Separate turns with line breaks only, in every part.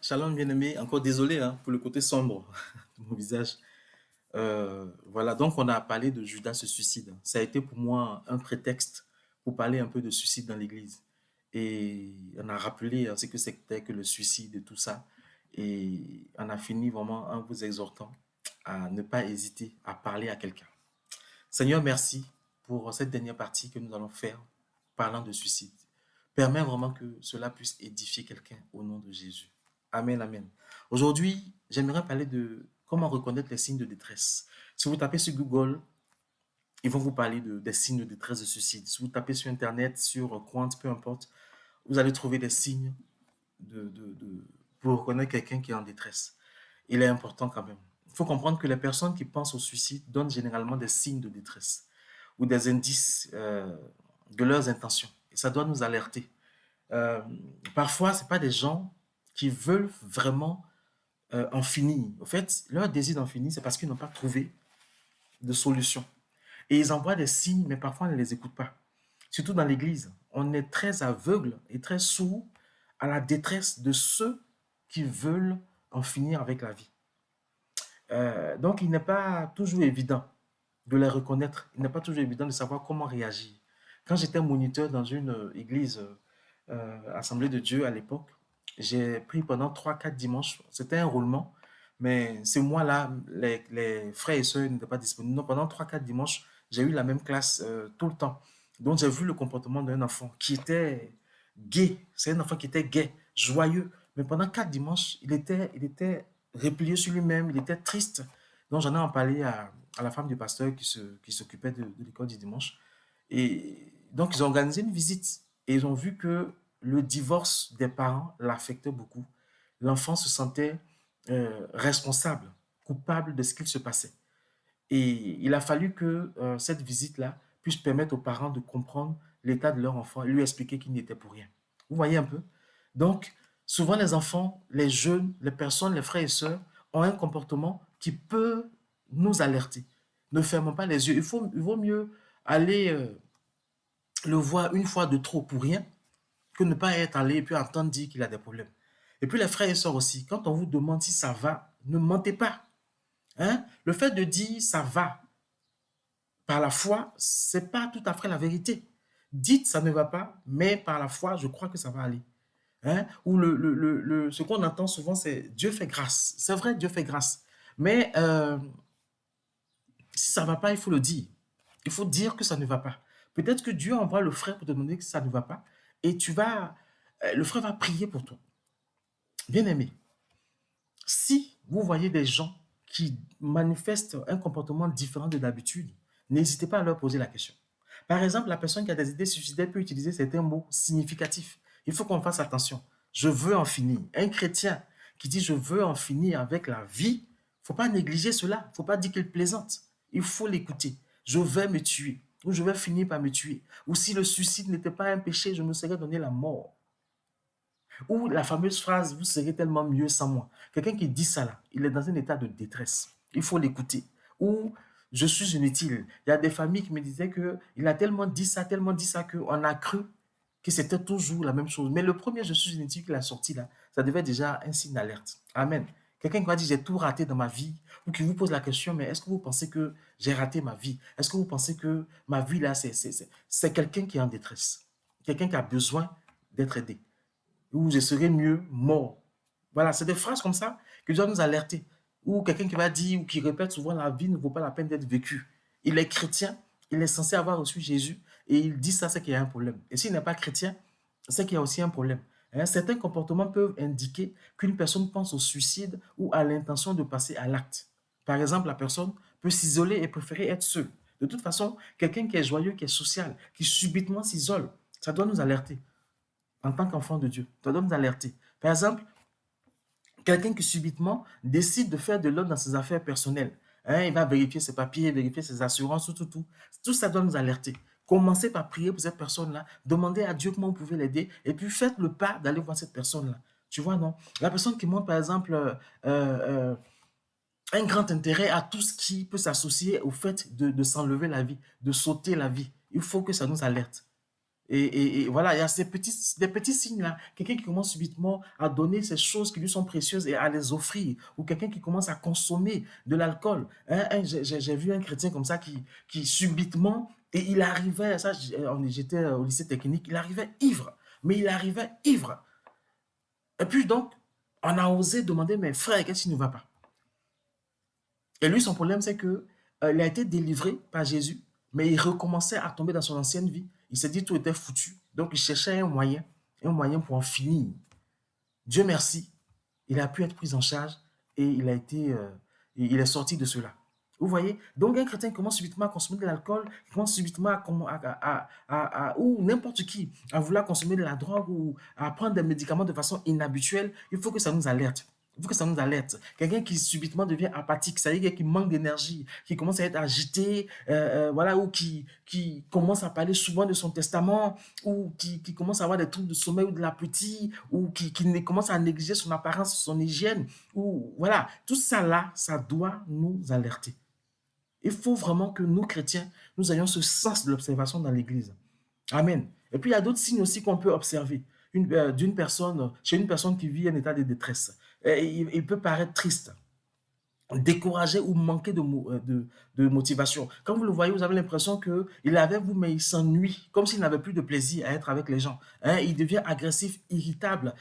Shalom, bien-aimé. Encore désolé pour le côté sombre de mon visage. Voilà, donc on a parlé de Judas se suicide. Ça a été pour moi un prétexte pour parler un peu de suicide dans l'Église. Et on a rappelé ce que c'était que le suicide et tout ça. Et on a fini vraiment en vous exhortant à ne pas hésiter à parler à quelqu'un. Seigneur, merci pour cette dernière partie que nous allons faire parlant de suicide. Permets vraiment que cela puisse édifier quelqu'un au nom de Jésus. Amen, amen. Aujourd'hui, j'aimerais parler de comment reconnaître les signes de détresse. Si vous tapez sur Google, ils vont vous parler des signes de détresse de suicide. Si vous tapez sur Internet, sur Quant, peu importe, vous allez trouver des signes pour reconnaître quelqu'un qui est en détresse. Il est important quand même. Il faut comprendre que les personnes qui pensent au suicide donnent généralement des signes de détresse ou des indices de leurs intentions. Et ça doit nous alerter. Euh, Parfois, ce pas des gens qui veulent vraiment en finir. En fait, leur désir d'en finir, c'est parce qu'ils n'ont pas trouvé de solution. Et ils envoient des signes, mais parfois on ne les écoute pas. Surtout dans l'Église, on est très aveugle et très sourd à la détresse de ceux qui veulent en finir avec la vie. Donc, il n'est pas toujours évident de les reconnaître. Il n'est pas toujours évident de savoir comment réagir. Quand j'étais moniteur dans une église, Assemblée de Dieu à l'époque, j'ai pris pendant 3 4 dimanches, c'était un roulement, mais ce mois-là, les frères et sœurs n'étaient pas disponibles. Donc, pendant 3 4 dimanches, j'ai eu la même classe tout le temps. Donc, j'ai vu le comportement d'un enfant qui était gai. C'est un enfant qui était gai, joyeux. Mais pendant 4 dimanches, il était replié sur lui-même, il était triste. Donc, j'en ai en parlé à la femme du pasteur qui s'occupait de l'école du dimanche. Et donc, ils ont organisé une visite et ils ont vu que le divorce des parents l'affectait beaucoup. L'enfant se sentait responsable, coupable de ce qu'il se passait. Et il a fallu que cette visite-là puisse permettre aux parents de comprendre l'état de leur enfant et lui expliquer qu'il n'y était pour rien. Vous voyez un peu? Donc, souvent les enfants, les jeunes, les personnes, les frères et sœurs ont un comportement qui peut nous alerter. Ne fermons pas les yeux. Il vaut mieux aller le voir une fois de trop pour rien que ne pas être allé et puis entendre dire qu'il a des problèmes. Et puis les frères et sœurs aussi, quand on vous demande si ça va, ne mentez pas. Hein? Le fait de dire ça va par la foi, c'est pas tout à fait la vérité. Dites ça ne va pas, mais par la foi, je crois que ça va aller. Hein? Ou ce qu'on entend souvent, c'est Dieu fait grâce. C'est vrai, Dieu fait grâce. Mais si ça ne va pas, il faut le dire. Il faut dire que ça ne va pas. Peut-être que Dieu envoie le frère pour te demander que ça ne va pas et le frère va prier pour toi. Bien aimé, si vous voyez des gens qui manifestent un comportement différent de d'habitude, n'hésitez pas à leur poser la question. Par exemple, la personne qui a des idées suicidaires peut utiliser certains mots significatifs. Il faut qu'on fasse attention. Je veux en finir. Un chrétien qui dit je veux en finir avec la vie, il ne faut pas négliger cela. Il ne faut pas dire qu'il plaisante. Il faut l'écouter. Je vais me tuer. Ou je vais finir par me tuer. Ou si le suicide n'était pas un péché, je me serais donné la mort. Ou la fameuse phrase, vous serez tellement mieux sans moi. Quelqu'un qui dit ça là, il est dans un état de détresse. Il faut l'écouter. Ou je suis inutile. Il y a des familles qui me disaient qu'il a tellement dit ça qu'on a cru que c'était toujours la même chose. Mais le premier je suis inutile qu'il a sorti là, ça devait déjà un signe d'alerte. Amen. Quelqu'un qui va dire j'ai tout raté dans ma vie, ou qui vous pose la question, mais est-ce que vous pensez que j'ai raté ma vie? Est-ce que vous pensez que ma vie là, c'est quelqu'un qui est en détresse? Quelqu'un qui a besoin d'être aidé ou je serai mieux mort. Voilà, c'est des phrases comme ça qui doivent nous alerter. Ou quelqu'un qui va dire ou qui répète souvent la vie ne vaut pas la peine d'être vécue. Il est chrétien, il est censé avoir reçu Jésus et il dit ça, c'est qu'il y a un problème. Et s'il n'est pas chrétien, c'est qu'il y a aussi un problème. Hein, certains comportements peuvent indiquer qu'une personne pense au suicide ou a l'intention de passer à l'acte. Par exemple, la personne peut s'isoler et préférer être seule. De toute façon, quelqu'un qui est joyeux, qui est social, qui subitement s'isole, ça doit nous alerter en tant qu'enfant de Dieu. Ça doit nous alerter. Par exemple, quelqu'un qui subitement décide de faire de l'ordre dans ses affaires personnelles. Hein, il va vérifier ses papiers, vérifier ses assurances, tout. Tout ça doit nous alerter. Commencez par prier pour cette personne-là. Demandez à Dieu comment vous pouvez l'aider. Et puis faites le pas d'aller voir cette personne-là. Tu vois, non? La personne qui montre, par exemple, un grand intérêt à tout ce qui peut s'associer au fait de s'enlever la vie, de sauter la vie. Il faut que ça nous alerte. Et voilà, il y a des petits signes-là. Quelqu'un qui commence subitement à donner ces choses qui lui sont précieuses et à les offrir. Ou quelqu'un qui commence à consommer de l'alcool. J'ai vu un chrétien comme ça qui subitement, et il arrivait, ça, j'étais au lycée technique, il arrivait ivre. Mais il arrivait ivre. Et puis donc, on a osé demander, mais frère, qu'est-ce qui ne va pas? Et lui, son problème, c'est que il a été délivré par Jésus, mais il recommençait à tomber dans son ancienne vie. Il s'est dit tout était foutu. Donc, il cherchait un moyen pour en finir. Dieu merci, il a pu être pris en charge et il est sorti de cela. Vous voyez? Donc, un chrétien qui commence subitement à consommer de l'alcool, qui commence subitement ou n'importe qui, à vouloir consommer de la drogue ou à prendre des médicaments de façon inhabituelle, il faut que ça nous alerte. Il faut que ça nous alerte. Quelqu'un qui subitement devient apathique, ça veut dire qui manque d'énergie, qui commence à être agité, voilà, ou qui commence à parler souvent de son testament, ou qui commence à avoir des troubles de sommeil ou de l'appétit, ou qui commence à négliger son apparence, son hygiène, ou voilà, tout ça là, ça doit nous alerter. Il faut vraiment que nous, chrétiens, nous ayons ce sens de l'observation dans l'Église. Amen. Et puis, il y a d'autres signes aussi qu'on peut observer chez une personne qui vit un état de détresse. Il peut paraître triste, découragé ou manquer de motivation. Quand vous le voyez, vous avez l'impression qu'il est avec vous, mais il s'ennuie, comme s'il n'avait plus de plaisir à être avec les gens. Il devient agressif, irritable,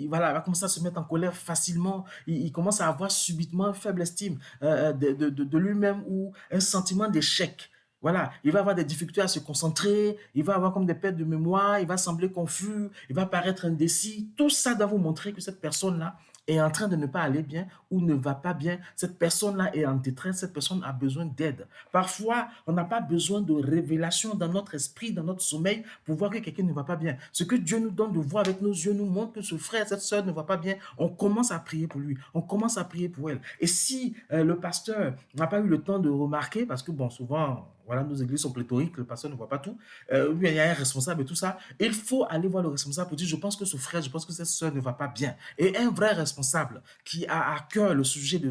voilà, il va commencer à se mettre en colère facilement, il commence à avoir subitement une faible estime de lui-même ou un sentiment d'échec. Voilà, il va avoir des difficultés à se concentrer, il va avoir comme des pertes de mémoire, il va sembler confus, il va paraître indécis. Tout ça doit vous montrer que cette personne-là est en train de ne pas aller bien ou ne va pas bien, cette personne-là est en détresse, cette personne a besoin d'aide. Parfois, on n'a pas besoin de révélation dans notre esprit, dans notre sommeil, pour voir que quelqu'un ne va pas bien. Ce que Dieu nous donne de voir avec nos yeux nous montre que ce frère, cette soeur ne va pas bien. On commence à prier pour lui, on commence à prier pour elle. Et si le pasteur n'a pas eu le temps de remarquer, parce que bon, souvent, voilà, nos églises sont pléthoriques, le pasteur ne voit pas tout, il y a un responsable et tout ça, il faut aller voir le responsable pour dire, je pense que ce frère, je pense que cette soeur ne va pas bien. Et un vrai responsable qui a à cœur le sujet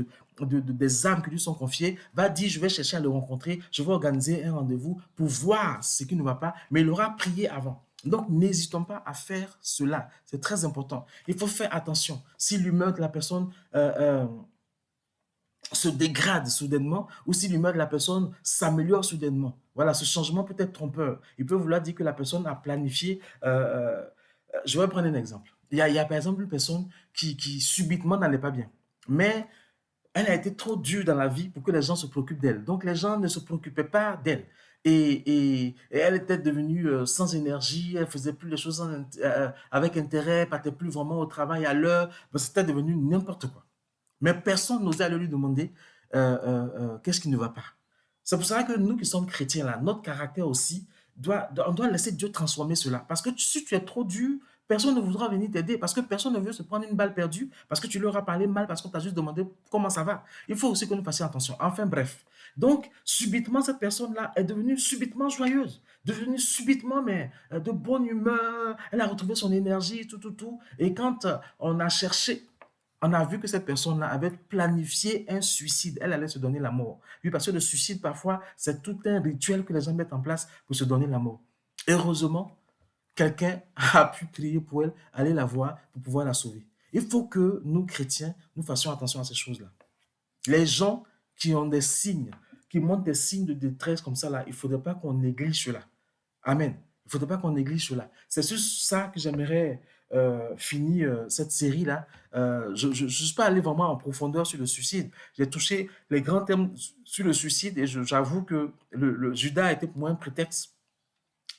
des âmes qui lui sont confiées va dire, je vais chercher à le rencontrer, je vais organiser un rendez-vous pour voir ce qui ne va pas, mais il aura prié avant. Donc, n'hésitons pas à faire cela. C'est très important. Il faut faire attention. Si l'humeur de la personne se dégrade soudainement ou si l'humeur de la personne s'améliore soudainement. Voilà, ce changement peut être trompeur. Il peut vouloir dire que la personne a planifié. Je vais prendre un exemple. Il y a par exemple une personne qui subitement n'allait pas bien. Mais elle a été trop dure dans la vie pour que les gens se préoccupent d'elle. Donc les gens ne se préoccupaient pas d'elle. Et elle était devenue sans énergie, elle faisait plus les choses avec intérêt, elle partait plus vraiment au travail à l'heure. C'était devenu n'importe quoi. Mais personne n'osait aller lui demander qu'est-ce qui ne va pas. C'est pour ça que nous qui sommes chrétiens, là, notre caractère aussi, on doit laisser Dieu transformer cela. Parce que si tu es trop dur, personne ne voudra venir t'aider. Parce que personne ne veut se prendre une balle perdue. Parce que tu leur as parlé mal. Parce qu'on t'a juste demandé comment ça va. Il faut aussi que nous fassions attention. Enfin, bref. Donc, subitement, cette personne-là est devenue subitement joyeuse. Devenue subitement, mais de bonne humeur. Elle a retrouvé son énergie, tout, tout, tout. Et quand on a cherché on a vu que cette personne-là avait planifié un suicide. Elle allait se donner la mort. Oui, parce que le suicide, parfois, c'est tout un rituel que les gens mettent en place pour se donner la mort. Heureusement, quelqu'un a pu prier pour elle, aller la voir pour pouvoir la sauver. Il faut que nous, chrétiens, nous fassions attention à ces choses-là. Les gens qui ont des signes, qui montrent des signes de détresse comme ça, là, il ne faudrait pas qu'on néglige cela. Amen. Il ne faudrait pas qu'on néglige cela. C'est sur ça que j'aimerais finir cette série-là. Je ne suis pas allé vraiment en profondeur sur le suicide. J'ai touché les grands thèmes sur le suicide et j'avoue que le Judas était pour moi un prétexte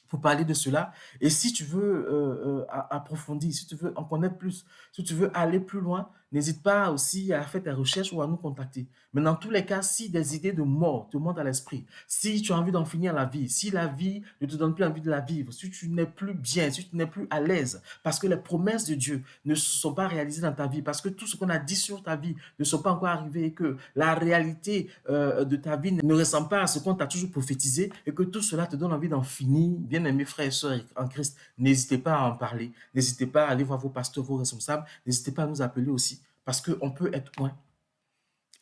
pour parler de cela. Et si tu veux approfondir, si tu veux en connaître plus, si tu veux aller plus loin, n'hésite pas aussi à faire tes recherches ou à nous contacter. Mais dans tous les cas, si des idées de mort te montent à l'esprit, si tu as envie d'en finir la vie, si la vie ne te donne plus envie de la vivre, si tu n'es plus bien, si tu n'es plus à l'aise, parce que les promesses de Dieu ne se sont pas réalisées dans ta vie, parce que tout ce qu'on a dit sur ta vie ne sont pas encore arrivés et que la réalité de ta vie ne ressemble pas à ce qu'on t'a toujours prophétisé et que tout cela te donne envie d'en finir, bien aimés frères et sœurs en Christ, n'hésitez pas à en parler, n'hésitez pas à aller voir vos pasteurs, vos responsables, n'hésitez pas à nous appeler aussi, parce qu'on peut être loin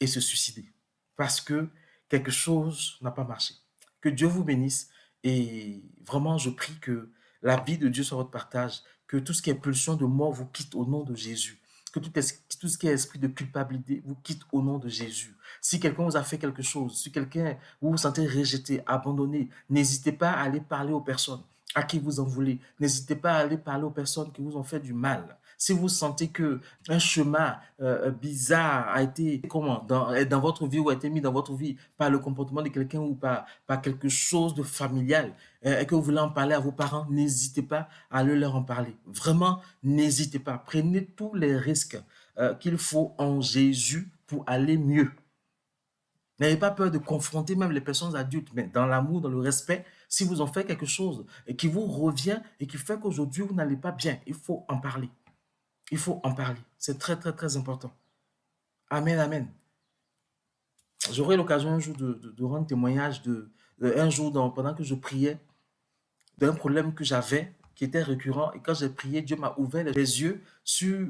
et se suicider, parce que quelque chose n'a pas marché. Que Dieu vous bénisse et vraiment je prie que la vie de Dieu soit votre partage, que tout ce qui est pulsion de mort vous quitte au nom de Jésus, que tout ce qui est esprit de culpabilité vous quitte au nom de Jésus. Si quelqu'un vous a fait quelque chose, si quelqu'un vous vous sentez rejeté, abandonné, n'hésitez pas à aller parler aux personnes à qui vous en voulez. N'hésitez pas à aller parler aux personnes qui vous ont fait du mal. Si vous sentez que un chemin bizarre a été dans votre vie ou a été mis dans votre vie par le comportement de quelqu'un ou par quelque chose de familial et que vous voulez en parler à vos parents, n'hésitez pas à aller leur en parler. Vraiment, n'hésitez pas. Prenez tous les risques qu'il faut en Jésus pour aller mieux. N'ayez pas peur de confronter même les personnes adultes, mais dans l'amour, dans le respect, si vous en faites quelque chose et qui vous revient et qui fait qu'aujourd'hui vous n'allez pas bien, il faut en parler. Il faut en parler. C'est très, très, très important. Amen, amen. J'aurai l'occasion un jour de rendre témoignage un jour pendant que je priais d'un problème que j'avais qui était récurrent. Et quand j'ai prié, Dieu m'a ouvert les yeux sur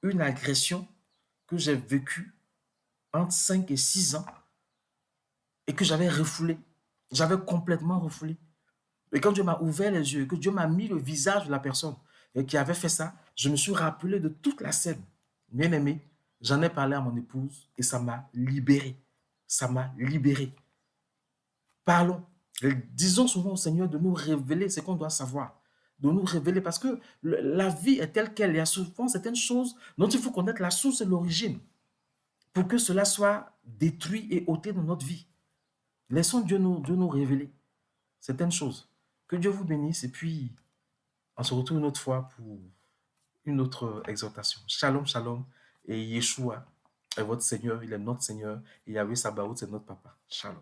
une agression que j'ai vécue entre 5 et 6 ans et que j'avais refoulée. J'avais complètement refoulé. Et quand Dieu m'a ouvert les yeux, que Dieu m'a mis le visage de la personne qui avait fait ça, je me suis rappelé de toute la scène. Bien aimé, j'en ai parlé à mon épouse et ça m'a libéré. Ça m'a libéré. Parlons. Disons souvent au Seigneur de nous révéler ce qu'on doit savoir. De nous révéler parce que la vie est telle qu'elle. Il y a souvent certaines choses dont il faut connaître la source et l'origine pour que cela soit détruit et ôté dans notre vie. Laissons Dieu nous révéler certaines choses. Que Dieu vous bénisse et puis on se retrouve une autre fois pour une autre exhortation. Shalom, shalom. Et Yeshua est votre Seigneur, il est notre Seigneur. Et Yahweh Sabaoth, c'est notre Papa. Shalom.